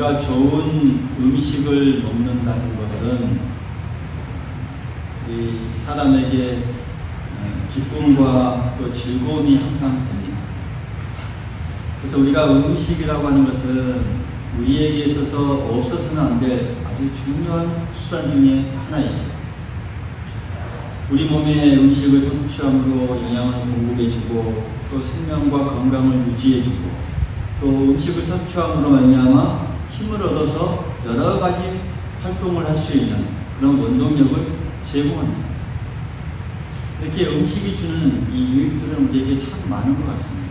우리가 좋은 음식을 먹는다는 것은 이 사람에게 기쁨과 또 즐거움이 항상 됩니다. 그래서 우리가 음식이라고 하는 것은 우리에게 있어서 없어서는 안 될 아주 중요한 수단 중에 하나이죠. 우리 몸에 음식을 섭취함으로 영양을 공급해주고 또 생명과 건강을 유지해주고 또 음식을 섭취함으로 말미암아 힘을 얻어서 여러 가지 활동을 할 수 있는 그런 원동력을 제공합니다. 이렇게 음식이 주는 이 유익들은 우리에게 참 많은 것 같습니다.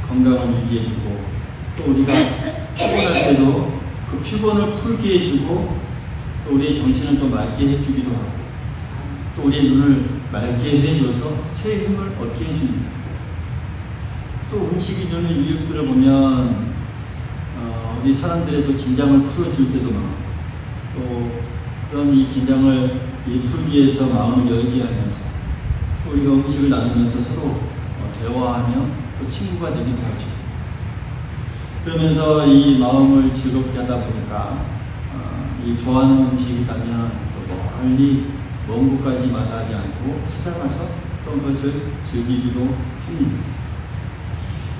건강을 유지해주고 또 우리가 피곤할 때도 그 피곤을 풀게 해주고 또 우리의 정신을 또 맑게 해주기도 하고 또 우리의 눈을 맑게 해줘서 새 힘을 얻게 해줍니다. 또 음식이 주는 유익들을 보면 우리 사람들의 또 긴장을 풀어줄 때도 많고 또 그런 이 긴장을 풀기 위해서 마음을 열게 하면서 또 우리가 음식을 나누면서 서로 대화하며 또 친구가 되기도 하죠. 그러면서 이 마음을 즐겁게 하다 보니까 이 좋아하는 음식이 있다면 또 멀리 먼 곳까지 마다하지 않고 찾아가서 또 그것을 즐기기도 합니다.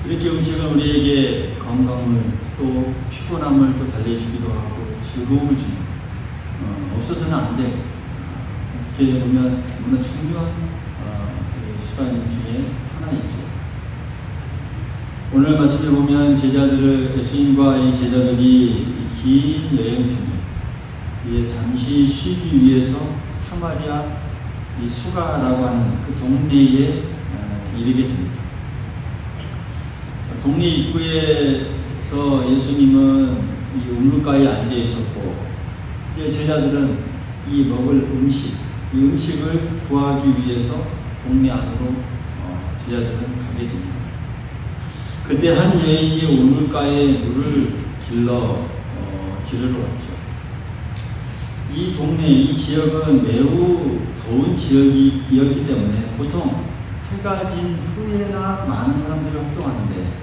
이렇게 음식은 우리에게 건강을 또 피곤함을 또 달래주기도 하고 즐거움을 줍니다. 없어서는 안 돼. 어떻게 보면 너무나 중요한 수단 중에 하나이죠. 오늘 말씀을 보면 예수님과 이 제자들이 긴 여행 중에 잠시 쉬기 위해서 사마리아 이 수가라고 하는 그 동네에 이르게 됩니다. 동네 입구에서 예수님은 이 우물가에 앉아 있었고, 이제 제자들은 이 먹을 이 음식을 구하기 위해서 동네 안으로 제자들은 가게 됩니다. 그때 한 여인이 우물가에 물을 기르러 왔죠. 이 동네, 이 지역은 매우 더운 지역이었기 때문에 보통 해가 진 후에나 많은 사람들이 활동하는데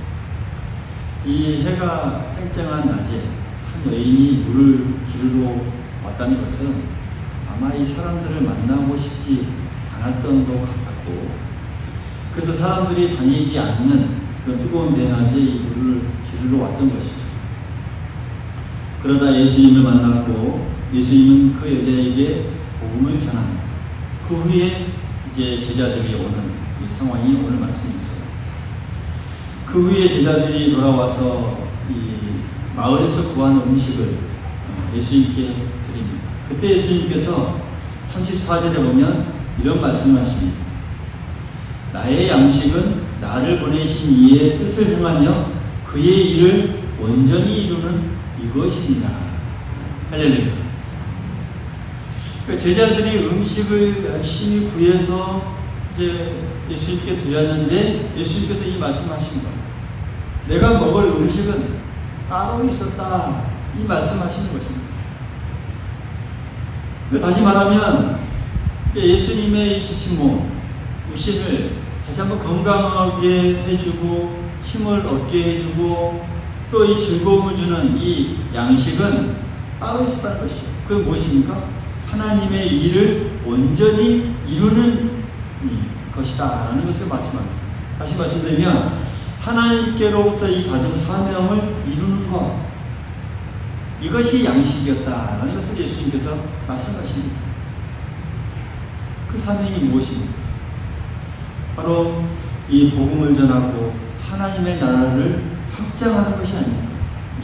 이 해가 쨍쨍한 낮에 한 여인이 물을 기르러 왔다는 것은 아마 이 사람들을 만나고 싶지 않았던 것 같았고, 그래서 사람들이 다니지 않는 그 뜨거운 대낮에 이 물을 기르러 왔던 것이죠. 그러다 예수님을 만났고 예수님은 그 여자에게 복음을 전합니다. 그 후에 이제 제자들이 오는 이 상황이 오늘 말씀이죠. 그 후에 제자들이 돌아와서 이 마을에서 구한 음식을 예수님께 드립니다. 그때 예수님께서 34절에 보면 이런 말씀을 하십니다. 나의 양식은 나를 보내신 이의 뜻을 행하며 그의 일을 온전히 이루는 이것입니다. 할렐루야. 제자들이 음식을 열심히 구해서 이제 예수님께 드렸는데 예수님께서 이 말씀하신 거예요. 내가 먹을 음식은 따로 있었다. 이 말씀하시는 것입니다. 다시 말하면 예수님의 이 지친 몸, 육신을 다시 한번 건강하게 해주고 힘을 얻게 해주고 또 이 즐거움을 주는 이 양식은 따로 있었다는 것이죠. 그게 무엇입니까? 하나님의 일을 온전히 이루는 것이다 라는 것을 말씀합니다. 다시 말씀드리면 하나님께로부터 이 받은 사명을 이루는 것, 이것이 양식이었다 라는 것을 예수님께서 말씀하십니다. 그 사명이 무엇입니까? 바로 이 복음을 전하고 하나님의 나라를 확장하는 것이 아닙니까?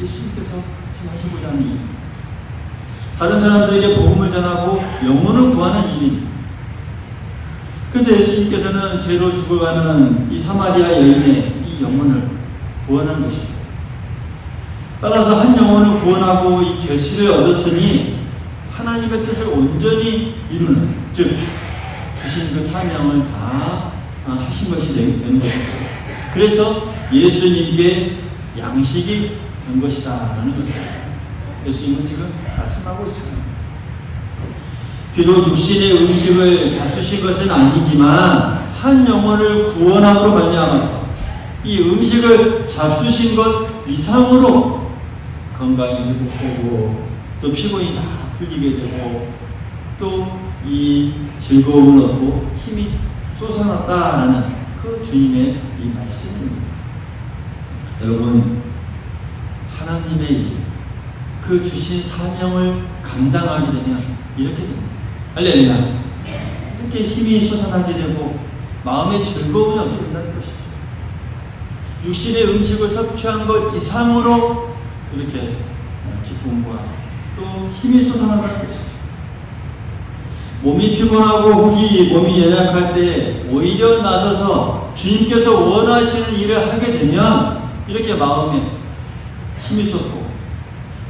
예수님께서 지금 하시고자 하는 일, 다른 사람들에게 복음을 전하고 영혼을 구하는 일입니다. 그래서 예수님께서는 죄로 죽어가는 이 사마리아 여인의 이 영혼을 구원한 것입니다. 따라서 한 영혼을 구원하고 이 결실을 얻었으니 하나님의 뜻을 온전히 이루는, 즉 주신 그 사명을 다 하신 것이 되는 것이고, 그래서 예수님께 양식이 된 것이다 라는 것을 예수님은 지금 말씀하고 있습니다. 비록 육신의 음식을 잡수신 것은 아니지만 한 영혼을 구원함으로 말미암아서 이 음식을 잡수신 것 이상으로 건강이 회복되고 또 피곤이 다 풀리게 되고 또 이 즐거움을 얻고 힘이 솟아났다라는 그 주님의 이 말씀입니다. 여러분, 하나님의 일, 그 주신 사명을 감당하게 되면 이렇게 됩니다. 할렐루야. 이렇게 힘이 솟아나게 되고 마음의 즐거움을 얻게 된다는 것이죠. 육신의 음식을 섭취한 것 이상으로 이렇게 기쁨과 또 힘이 솟아난다는 것이죠. 몸이 피곤하고 혹이 몸이 연약할 때 오히려 나서서 주님께서 원하시는 일을 하게 되면 이렇게 마음에 힘이 솟고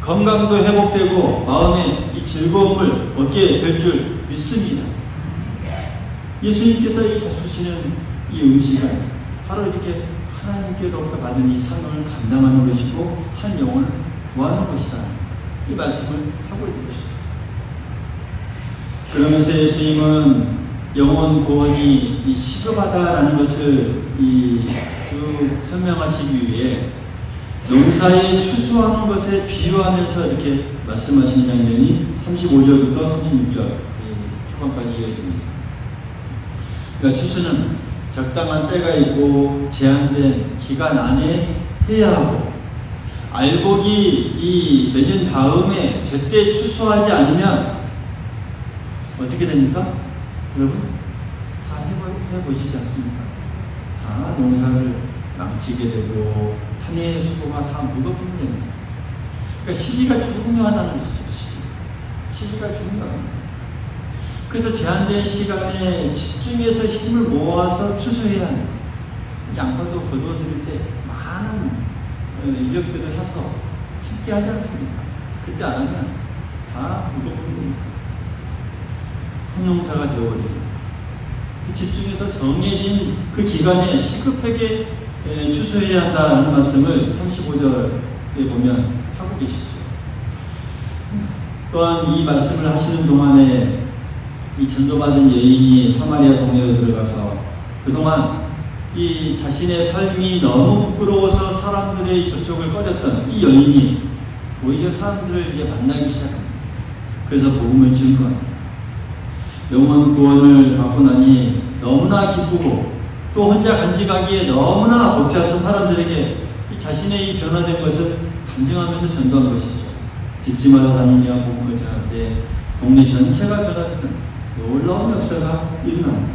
건강도 회복되고 마음에 이 즐거움을 얻게 될 줄 믿습니다. 예수님께서 이 주시는 이 음식은 바로 이렇게 하나님께로부터 받은 이 사명을 감당하는 것이고 한 영혼을 구하는 것이다. 이 말씀을 하고 있는 것이죠. 그러면서 예수님은 영혼 구원이 이 시급하다라는 것을 설명하시기 위해 농사에 추수하는 것에 비유하면서 이렇게 말씀하시는 장면이 35절부터 36절 초반까지 이어집니다. 그러니까 추수는 적당한 때가 있고 제한된 기간 안에 해야 하고 알곡이 맺은 다음에 제때 추수하지 않으면 어떻게 됩니까? 여러분 다 해보시지 않습니까? 다 농사를 망치게 되고 한 해의 수고가 다 무겁게 됩니다. 그러니까 시기가 중요하다는 것이죠. 시기가 중요합니다. 그래서 제한된 시간에 집중해서 힘을 모아서 추수해야 합니다. 양파도 거두어들일 때 많은 인력들을 사서 쉽게 하지 않습니까? 그때 안 하면 다 무겁게 됩니다. 혼농사가 되어버립니다. 집중해서 정해진 그 기간에 시급하게 추수해야 한다는 말씀을 35절에 보면 하고 계시죠. 또한 이 말씀을 하시는 동안에 이 전도받은 여인이 사마리아 동네로 들어가서 그동안 이 자신의 삶이 너무 부끄러워서 사람들의 접촉을 꺼렸던 이 여인이 오히려 사람들을 이제 만나기 시작합니다. 그래서 복음을 증거합니다. 영혼 구원을 받고 나니 너무나 기쁘고 또 혼자 간직하기에 너무나 벅차서 사람들에게 이 자신의 이 변화된 것을 간증하면서 전도한 것이죠. 집집마다 다니며 복음을 전할 때 동네 전체가 변화되는 놀라운 역사가 일어납니다.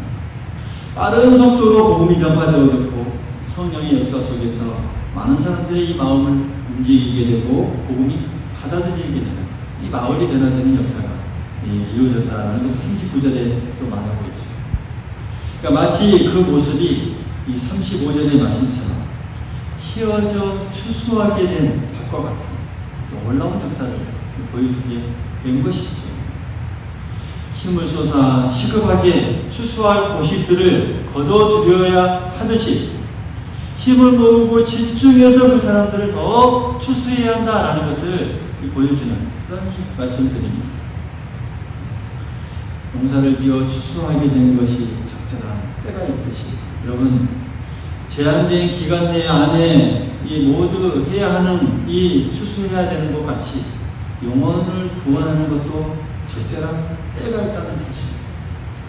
빠른 속도로 복음이 전파되어졌고 성령의 역사 속에서 많은 사람들의 이 마음을 움직이게 되고 복음이 받아들이게 되는 이 마을이 변화되는 역사가 이루어졌다는 것을 39절에 또 말하고 있죠. 그러니까 마치 그 모습이 이 35절의 말씀처럼 휘어져 추수하게 된 밭과 같은 놀라운 역사를 보여주게 된 것이죠. 힘을 쏟아 시급하게 추수할 고식들을 거둬들여야 하듯이 힘을 모으고 집중해서 그 사람들을 더 추수해야 한다라는 것을 보여주는 그런 말씀들입니다. 농사를 지어 추수하게 되는 것이 적절한 때가 있듯이 여러분 제한된 기간 내 안에 이 모두 해야 하는 이 추수해야 되는 것 같이 영혼을 구원하는 것도 적절한 때가 있다는 사실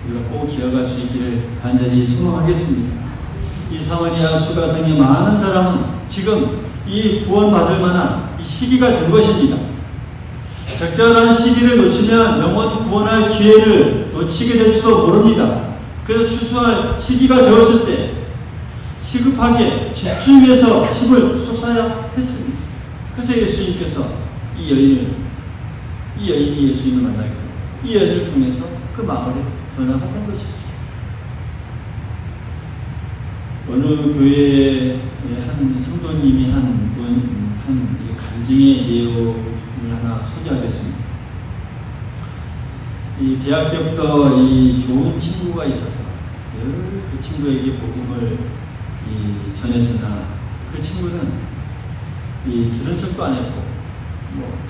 우리가 꼭 기억할 수 있기를 간절히 소망하겠습니다. 이 사마리아 수가성의 많은 사람은 지금 이 구원받을 만한 이 시기가 된 것입니다. 적절한 시기를 놓치면 영혼 구원할 기회를 놓치게 될지도 모릅니다. 그래서 추수할 시기가 되었을 때 시급하게 집중해서 힘을 쏟아야 했습니다. 그래서 예수님께서 이 여인이 예수님을 만나게 되고 이 여인을 통해서 그 마을에 변화가 된 것이죠. 어느 교회의 한 성도님이 한 간증의 내용을 하나 소개하겠습니다. 이 대학 때부터 이 좋은 친구가 있어서 늘 그 친구에게 복음을 전했으나 그 친구는 들은 척도 안 했고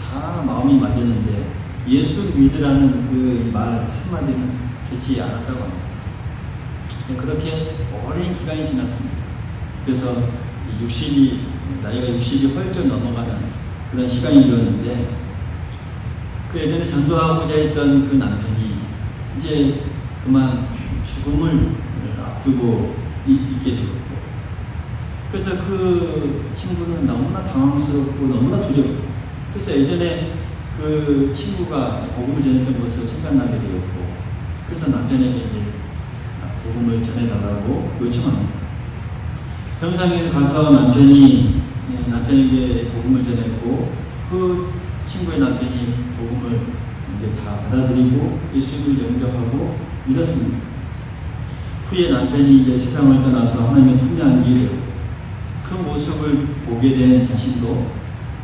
다 마음이 맞았는데 예수 믿으라는 그 말 한마디는 듣지 않았다고 합니다. 그렇게 오랜 기간이 지났습니다. 그래서 나이가 60이 훌쩍 넘어가는 그런 시간이 되었는데 그 예전에 전도하고자 했던 그 남편이 이제 그만 죽음을 앞두고 있게 되었고, 그래서 그 친구는 너무나 당황스럽고 너무나 두렵고, 그래서 예전에 그 친구가 복음을 전했던 것을 생각나게 되었고, 그래서 남편에게 이제 복음을 전해달라고 요청합니다. 평상에 가서 남편에게 복음을 전했고, 그 친구의 남편이 복음을 이제 다 받아들이고 예수님을 영접하고 믿었습니다. 후에 남편이 이제 세상을 떠나서 하나님의 품에 안기게 되고, 그 모습을 보게 된 자신도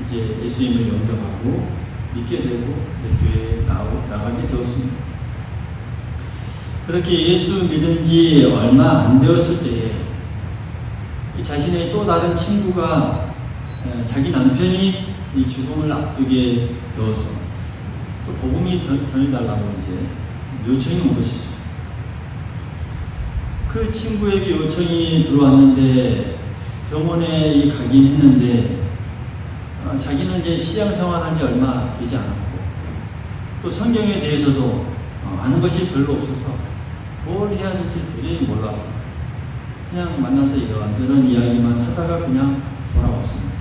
이제 예수님을 영접하고 믿게 되고 교회에 나가게 되었습니다. 그렇게 예수 믿은 지 얼마 안 되었을 때에 자신의 또 다른 친구가 자기 남편이 이 죽음을 앞두게 되어서 또 복음이 전해달라고 이제 요청이 온 것이죠. 그 친구에게 요청이 들어왔는데 병원에 가긴 했는데 자기는 이제 신앙생활한 지 얼마 되지 않았고 또 성경에 대해서도 아는 것이 별로 없어서 뭘 해야 될지 도저히 몰라서 그냥 만나서 이런저런 이야기만 하다가 그냥 돌아왔습니다.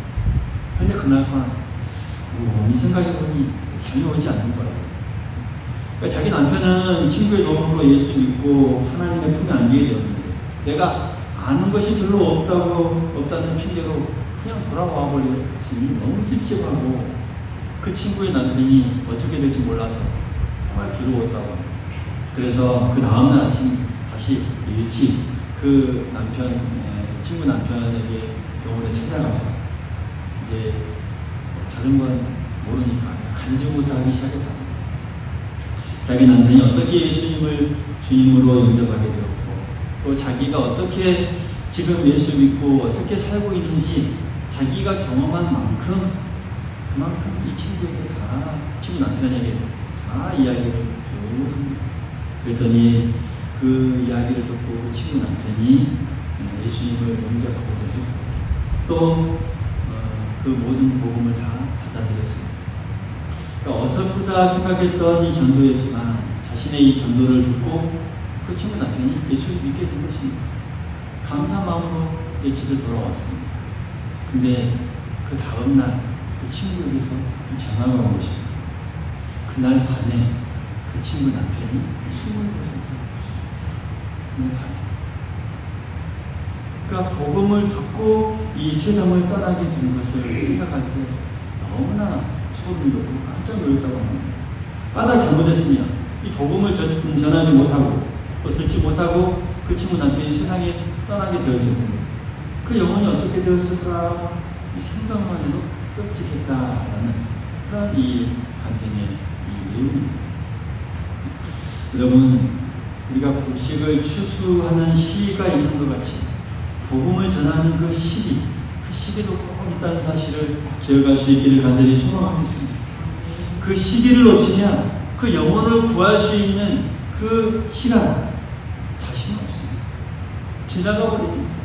근데 그날 밤 이 생각해보니 잠이 오지 않는 거예요. 그러니까 자기 남편은 친구의 도움으로 예수 믿고 하나님의 품에 안기게 되었는데 내가 아는 것이 별로 없다는 핑계로 그냥 돌아와 버렸으니 너무 찝찝하고 그 친구의 남편이 어떻게 될지 몰라서 정말 괴로웠다고 합니다. 그래서 그 다음날 아침 다시 일찍 그 친구 남편에게 병원에 찾아가서 이제 다른 건 모르니까 간증부터 하기 시작했다. 자기 남편이 어떻게 예수님을 주님으로 영접하게 되었고 또 자기가 어떻게 지금 예수 믿고 어떻게 살고 있는지 자기가 경험한 그만큼 이 친구 남편에게 다 이야기를 쭉 합니다. 그랬더니 그 이야기를 듣고 그 친구 남편이 예수님을 영접하고자 했고 또 그 모든 복음을 다 받아들였습니다. 그러니까 어설프다 생각했던 이 전도였지만 자신의 이 전도를 듣고 그 친구 남편이 예수를 믿게 된 것입니다. 감사한 마음으로 집에 돌아왔습니다. 근데 그 다음날 그 친구에게서 전화가 온 것입니다. 그날 밤에 그 친구 남편이 숨을 거둔 것입니다. 그러니까 복음을 듣고 이 세상을 떠나게 된 것을 생각할 때 너무나 소름이 돋고 깜짝 놀랐다고 합니다. 까닭 잘못했으면 이 복음을 전하지 못하고 또 듣지 못하고 그 친구 남편이 세상에 떠나게 되었을 텐데 그 영혼이 어떻게 되었을까 이 생각만 해도 끔찍했다라는 그런 이 간증의 이 내용입니다. 여러분, 우리가 곡식을 추수하는 시기가 있는 것 같이 복음을 전하는 그 시기도 꼭 있다는 사실을 기억할 수 있기를 간절히 소망하겠습니다. 그 시기를 놓치면 그 영혼을 구할 수 있는 그 시간 다시는 없습니다. 지나가 버립니다.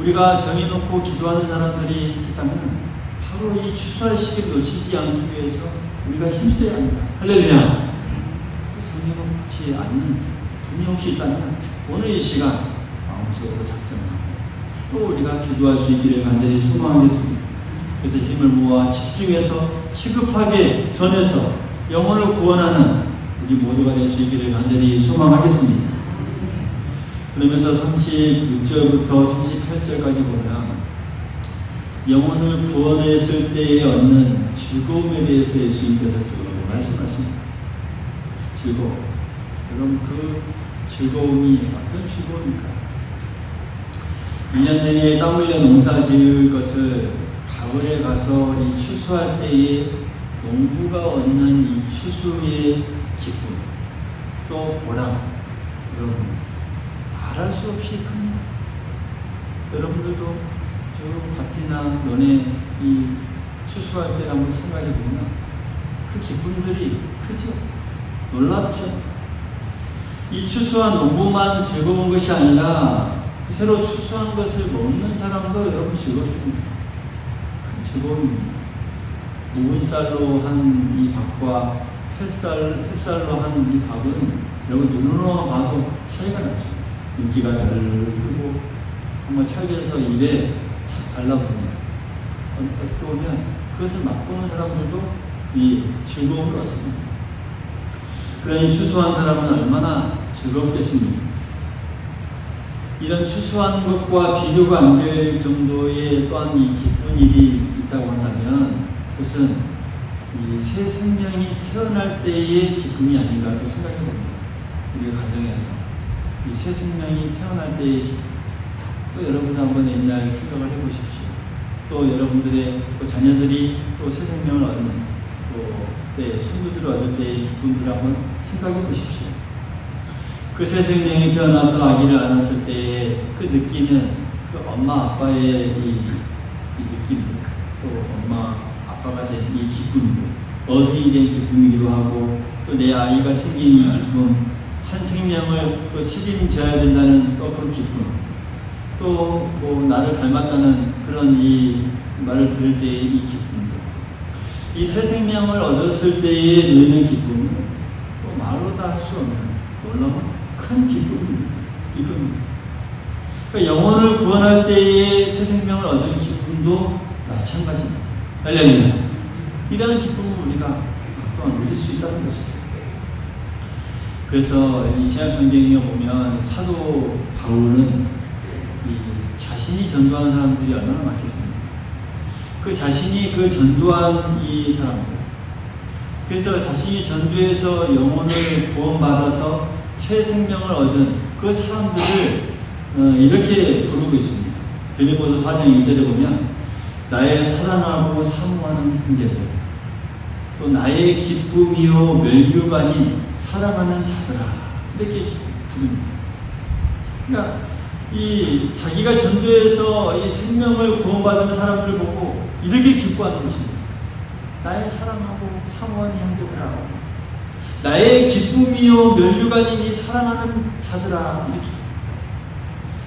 우리가 정해놓고 기도하는 사람들이 있다면 바로 이 추수할 시기를 놓치지 않기 위해서 우리가 힘써야 합니다. 할렐루야. 정해놓지 않는 분이 혹시 있다면 오늘 이 시간 마음속으로 작정하고 또 우리가 기도할 수 있기를 간절히 소망하겠습니다. 그래서 힘을 모아 집중해서 시급하게 전해서 영혼을 구원하는 우리 모두가 될 수 있기를 간절히 소망하겠습니다. 그러면서 36절부터 38절까지 보면 영혼을 구원했을 때에 얻는 즐거움에 대해서 예수님께서 쭉 말씀하십니다. 즐거움. 여러분, 그 즐거움이 어떤 즐거움일까요? 2년 내내 땀 흘려 농사 지을 것을 가을에 가서 이 추수할 때에 농부가 얻는 이 추수의 기쁨, 또 보람, 여러분 말할 수 없이 큽니다. 여러분들도 저 밭이나 논에 이 추수할 때를 한번 생각해 보면 그 기쁨들이 크죠. 놀랍죠. 이 추수한 농부만 즐거운 것이 아니라 새로 추수한 것을 먹는 사람도 여러분 즐겁습니다. 큰 즐거움입니다. 묵은 쌀로 한 이 밥과 햇살로 한 이 밥은 여러분 눈으로 봐도 차이가 나죠. 윤기가 잘 흐르고 정말 찰져서 입에 착 달라붙는. 어떻게 보면 그것을 맛보는 사람들도 이 즐거움을 얻습니다. 그러니 추수한 사람은 얼마나 즐겁겠습니까? 이런 추수한 것과 비교가 안 될 정도의 또한 이 기쁜 일이 있다고 한다면 그것은 이 새 생명이 태어날 때의 기쁨이 아닌가 또 생각해 봅니다. 우리 가정에서 이 새 생명이 태어날 때의 기쁨. 또 여러분도 한번 옛날 생각을 해보십시오. 또 여러분들의 또 자녀들이 또 새 생명을 얻는 또 손주들을 얻을 때의 기쁨들을 한번 생각해 보십시오. 그 새 생명이 태어나서 아기를 안았을 때에 그 느끼는 그 엄마 아빠의 이 느낌들, 또 엄마 아빠가 된 이 기쁨들, 어른이 된 기쁨이기도 하고 또 내 아이가 생긴 이 기쁨, 한 생명을 또 책임져야 된다는 또 그 기쁨, 또 뭐 나를 닮았다는 그런 이 말을 들을 때의 이 기쁨들, 이 새 생명을 얻었을 때에 누리는 기쁨은 또 말로 다 할 수 없는 놀라운 큰 기쁨입니다. 그러니까 영혼을 구원할 때에 새 생명을 얻은 기쁨도 마찬가지입니다. 할렐루야. 이러한 기쁨을 우리가 또한 누릴 수 있다는 것이죠. 그래서 이 신약 성경에 보면 사도 바울은 이 자신이 전도하는 사람들이 얼마나 많겠습니까? 그 자신이 그 전도한 이 사람들, 그래서 자신이 전도해서 영혼을 구원받아서 새 생명을 얻은 그 사람들을 이렇게 부르고 있습니다. 빌립보서 4장 1절에 보면 나의 사랑하고 사모하는 형제들, 또 나의 기쁨이요 멸류관인 사랑하는 자들아, 이렇게 부릅니다. 그러니까 이 자기가 전도해서 이 생명을 구원받은 사람들을 보고 이렇게 기뻐하는 것입니다. 나의 사랑하고 사모하는 형제들아, 나의 기쁨이요 멸류관인 이 사랑하는 자들아, 이렇게.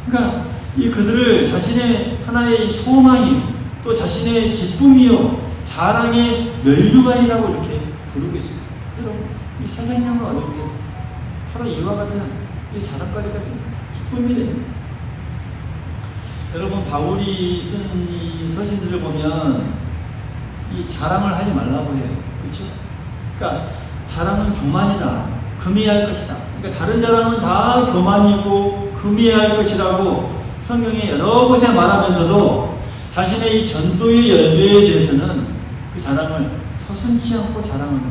그러니까 이 그들을 자신의 하나의 소망이 또 자신의 기쁨이요 자랑의 멸류관이라고 이렇게 부르고 있습니다. 여러분, 이 새 생명을 얻을 때 바로 이와 같은 이 자랑거리가 됩니다. 기쁨이 됩니다. 여러분, 바울이 쓴 이 서신들을 보면 이 자랑을 하지 말라고 해요. 그렇죠? 그러니까 자랑은 교만이다. 금해야 할 것이다. 그러니까 다른 자랑은 다 교만이고 금해야 할 것이라고 성경에 여러 곳에 말하면서도 자신의 이 전도의 열매에 대해서는 그 자랑을 서슴지 않고 자랑하는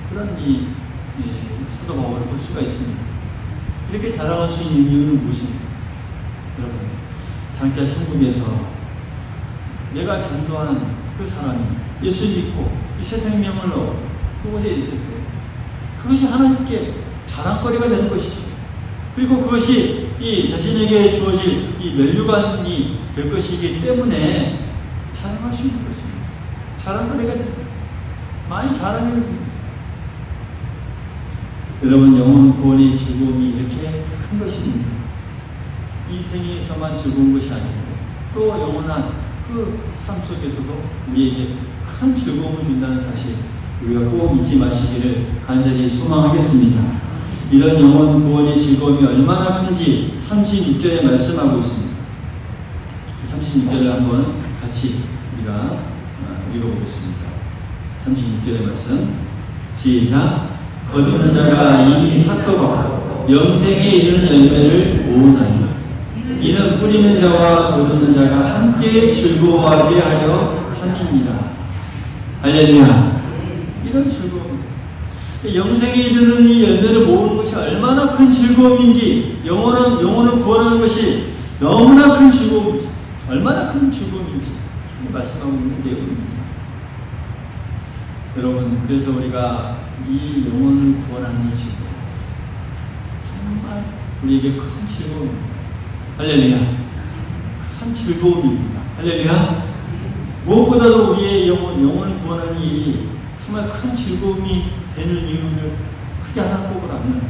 그런 이 사도 바울을 볼 수가 있습니다. 이렇게 자랑할 수 있는 이유는 무엇입니까? 여러분, 장차 천국에서 내가 전도한 그 사람이 예수 믿고 이 새 생명을 얻고 그곳에 있을 때 그것이 하나님께 자랑거리가 되는 것이죠. 그리고 그것이 이 자신에게 주어질 이 멸류관이 될 것이기 때문에 자랑할 수 있는 것입니다. 자랑거리가 됩니다. 많이 자랑해야 됩니다. 여러분, 영혼 구원의 즐거움이 이렇게 큰 것입니다. 이 생에서만 즐거운 것이 아니고 또 영원한 그 삶 속에서도 우리에게 큰 즐거움을 준다는 사실 우리가 꼭 잊지 마시기를 간절히 소망하겠습니다. 이런 영혼 구원의 즐거움이 얼마나 큰지 36절에 말씀하고 있습니다. 36절을 한번 같이 우리가 읽어보겠습니다. 36절의 말씀 시작. 거두는 자가 이미 삭도록 영생에 이르는 열매를 모으나니 이는 뿌리는 자와 거두는 자가 함께 즐거워하게 하려 함이니라. 할렐루야. 이런 즐거움입니다. 영생에 이르는 이 열매를 모으는 것이 얼마나 큰 즐거움인지, 영혼을 구원하는 것이 너무나 큰 즐거움인지, 얼마나 큰 즐거움인지 말씀하고 있는 내용입니다. 여러분, 그래서 우리가 이 영혼을 구원하는 이 즐거움, 정말 우리에게 큰 즐거움입니다. 할렐루야. 큰 즐거움입니다. 할렐루야. 무엇보다도 우리의 영혼을 구원하는 일이 정말 큰 즐거움이 되는 이유를 크게 하나 꼽으라면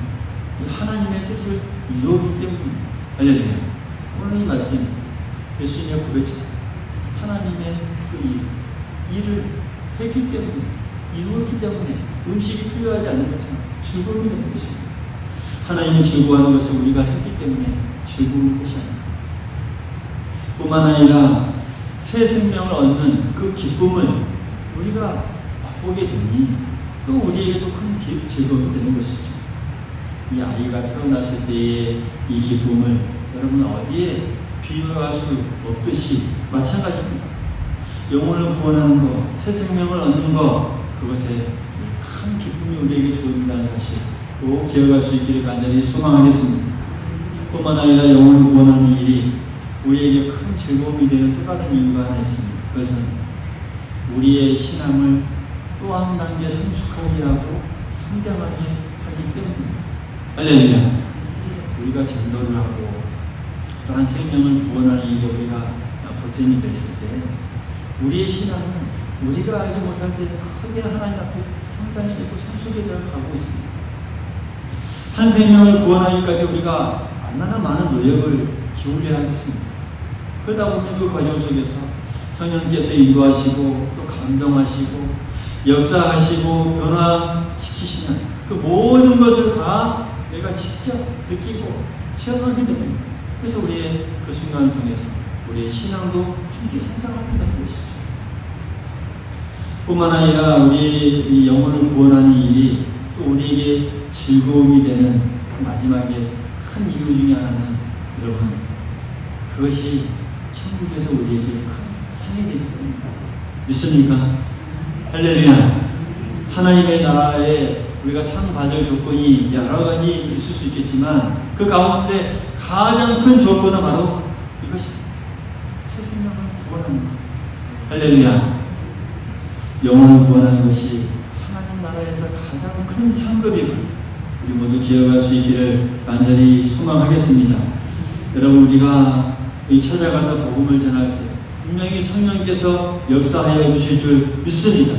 하나님의 뜻을 이루었기 때문입니다. 할렐루야. 오늘 이 말씀 예수님의 고백처럼 하나님의 그 일을 했기 때문에, 이루었기 때문에 음식이 필요하지 않은 것처럼 즐거움이 되는 것입니다. 하나님이 즐거워하는 것을 우리가 했기 때문에 즐거운 것이 아닙니다. 뿐만 아니라 새 생명을 얻는 그 기쁨을 우리가 맛보게 되니 또 우리에게도 큰 즐거움이 되는 것이죠. 이 아이가 태어났을 때의 이 기쁨을 여러분 어디에 비유할 수 없듯이 마찬가지입니다. 영혼을 구원하는 것, 새 생명을 얻는 것, 그것에 큰 기쁨이 우리에게 주어진다는 사실 꼭 기억할 수 있기를 간절히 소망하겠습니다. 뿐만 아니라 영혼을 구원하는 일이 우리에게 큰 즐거움이 되는 또 다른 이유가 하나 있습니다. 그것은 우리의 신앙을 또 한 단계 성숙하게 하고 성장하게 하기 때문입니다. 할렐루야. 우리가 전도를 하고 또 한 생명을 구원하는 일에 우리가 보탬이 됐을 때 우리의 신앙은 우리가 알지 못할 때 크게 하나님 앞에 성장이 되고 성숙이 되어 가고 있습니다. 한 생명을 구원하기까지 우리가 얼마나 많은 노력을 기울여야 하겠습니까? 그러다 보면 그 과정 속에서 성령께서 인도하시고 또 감동하시고 역사하시고 변화시키시는 그 모든 것을 다 내가 직접 느끼고 체험하게 됩니다. 그래서 우리의 그 순간을 통해서 우리의 신앙도 함께 성장하게 되는 것이죠. 뿐만 아니라 우리의 이 영혼을 구원하는 일이 또 우리에게 즐거움이 되는 마지막에 큰 이유 중에 하나는 여러분 그것이 천국에서 우리에게 큰 상이 되기 때문입니다. 믿습니까? 할렐루야. 하나님의 나라에 우리가 상 받을 조건이 여러 가지 있을 수 있겠지만 그 가운데 가장 큰 조건은 바로 이것이 새 생명을 구원하는 것. 할렐루야. 영혼을 구원하는 것이 하나님 나라에서 가장 큰 상급임을 우리 모두 기억할 수 있기를 간절히 소망하겠습니다. 여러분 우리가 이 찾아가서 복음을 전할 때 분명히 성령께서 역사하여 주실 줄 믿습니다.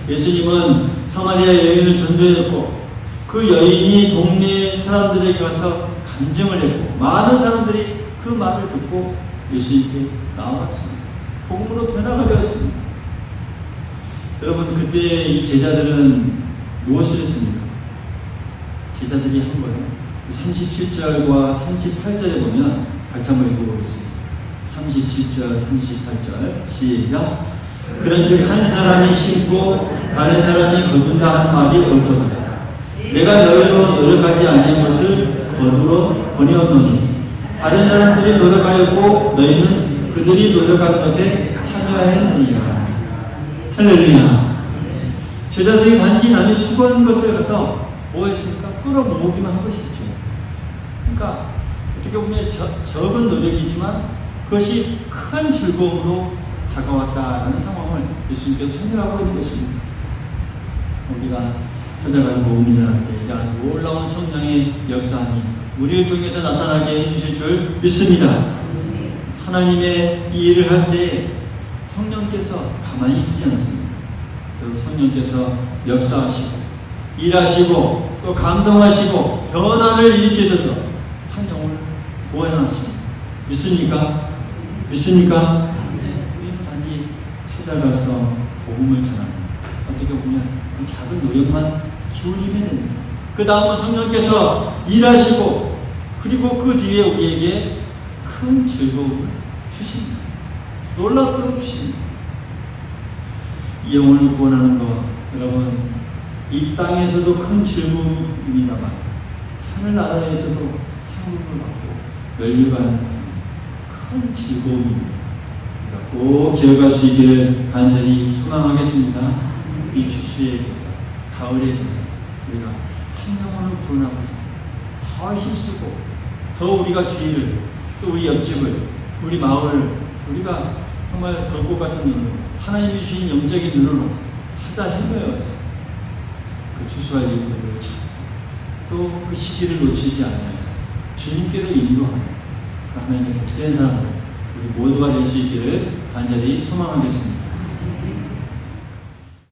예수님은 사마리아 여인을 전도했고 그 여인이 동네 사람들에게 가서 간증을 했고 많은 사람들이 그 말을 듣고 예수님께 나아갔습니다. 복음으로 변화가 되었습니다. 여러분 그때 이 제자들은 무엇을 했습니까? 제자들이 한 거예요. 37절과 38절에 보면 같이 한번 읽어보겠습니다. 37절, 38절 시작. 그런즉 한 사람이 심고 다른 사람이 거둔다 하는 말이 옳도다. 내가 너희로 노력하지 아니한 것을 거두어 버리었노니 다른 사람들이 노력하였고 너희는 그들이 노력한 것에 참여하였느니라. 할렐루야. 제자들이 단지 남이 수고하는 것을 가서 뭐 했습니까? 끌어모으기만 한 것이죠. 그러니까 어떻게 보면 적은 노력이지만 그것이 큰 즐거움으로 다가왔다라는 상황을 예수님께서 설명하고 있는 것입니다. 우리가 찾아가서 복음을 전할 때 이러한 놀라운 성령의 역사함이 우리를 통해서 나타나게 해주실 줄 믿습니다. 하나님의 이 일을 할 때 성령께서 가만히 두지 않습니다. 그리고 성령께서 역사하시고 일하시고 또 감동하시고 변화를 일으키셔서 한 영혼을 구원하십니다. 믿습니까? 믿습니까? 우리는 단지 찾아가서 복음을 전하는 어떻게 보면 이 작은 노력만 기울이면 됩니다. 그 다음은 성령께서 일하시고 그리고 그 뒤에 우리에게 큰 즐거움을 주십니다. 놀랍도록 주십니다. 이 영혼을 구원하는 것 여러분 이 땅에서도 큰 즐거움입니다만 하늘나라에서도 상급을 받고 멸류관은 큰 즐거움입니다. 꼭 기억할 수 있기를 간절히 소망하겠습니다. 이 추수의 계절, 가을의 계절 우리가 한 영혼을 구원하고자 더 힘쓰고 더 우리가 주위를 또 우리 옆집을 우리 마을을 우리가 정말 불꽃 같은 눈으로 하나님이 주신 영적인 눈으로 찾아 헤매어서 그 추수할 일들을 찾고 또 그 시기를 놓치지 않아서 주님께로 인도하며 하나님의 복된 사람들 우리 모두가 될 수 있기를 간절히 소망하겠습니다.